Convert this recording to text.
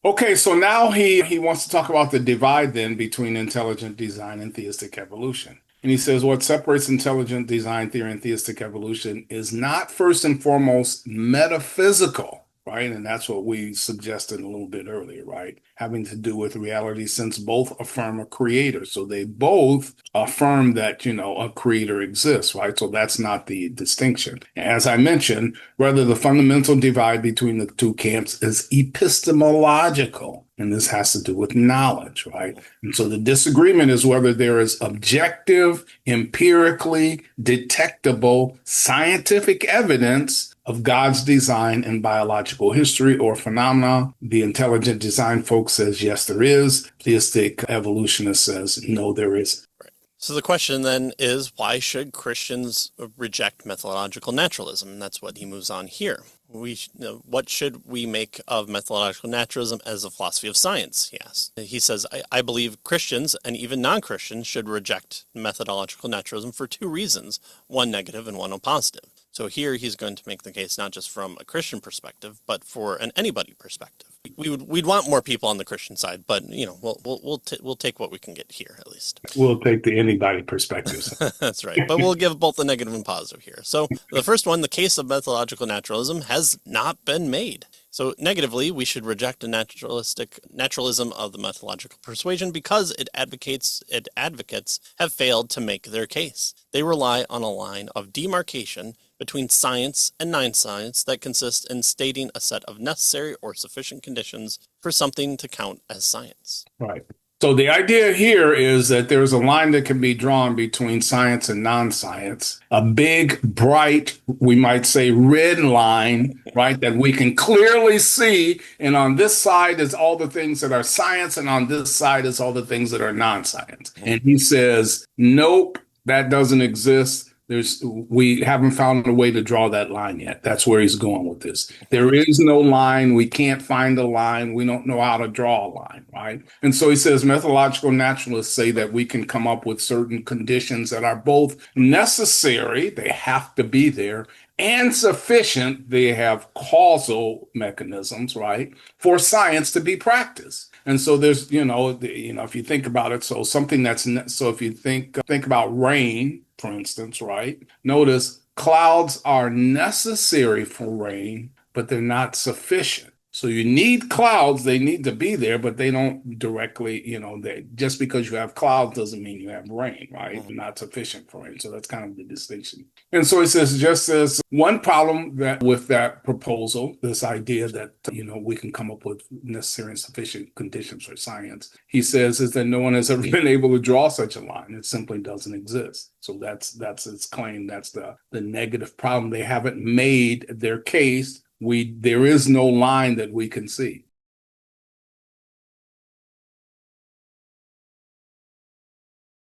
Okay, so now he wants to talk about the divide then between intelligent design and theistic evolution. And he says what separates intelligent design theory and theistic evolution is not first and foremost metaphysical, right? And that's what we suggested a little bit earlier, right? Having to do with reality since both affirm a creator. So they both affirm that, a creator exists, right? So that's not the distinction. As I mentioned, rather the fundamental divide between the two camps is epistemological. And this has to do with knowledge, right? And so the disagreement is whether there is objective, empirically detectable scientific evidence of God's design in biological history or phenomena. The intelligent design folks says, yes, there is. Theistic evolutionist says, no, there isn't. So the question then is, why should Christians reject methodological naturalism? And that's what he moves on here. What should we make of methodological naturalism as a philosophy of science? He asks. He says, I believe Christians and even non-Christians should reject methodological naturalism for two reasons, one negative and one positive. So here he's going to make the case not just from a Christian perspective, but for an anybody perspective. We'd want more people on the Christian side, but we'll take what we can get here at least. We'll take the anybody perspective. That's right. But we'll give both the negative and positive here. So the first one, the case of methodological naturalism has not been made. So negatively, we should reject a naturalism of the methodological persuasion because its advocates have failed to make their case. They rely on a line of demarcation between science and non-science that consists in stating a set of necessary or sufficient conditions for something to count as science. Right. So the idea here is that there's a line that can be drawn between science and non-science, a big, bright, we might say red line, right, that we can clearly see. And on this side is all the things that are science, and on this side is all the things that are non-science. And he says, nope, that doesn't exist. We haven't found a way to draw that line yet. That's where he's going with this. There is no line. We can't find a line. We don't know how to draw a line, right? And so he says methodological naturalists say that we can come up with certain conditions that are both necessary, they have to be there, and sufficient, they have causal mechanisms, right, for science to be practiced. And so there's, if you think about it, so if you think about rain, for instance, right? Notice clouds are necessary for rain, but they're not sufficient. So you need clouds, they need to be there, but they don't directly, just because you have clouds doesn't mean you have rain, right? Not sufficient for rain. So that's kind of the distinction. And so he says, just as one problem that with that proposal, this idea that, we can come up with necessary and sufficient conditions for science, he says is that no one has ever been able to draw such a line. It simply doesn't exist. So that's his claim. That's the negative problem. They haven't made their case. There is no line that we can see.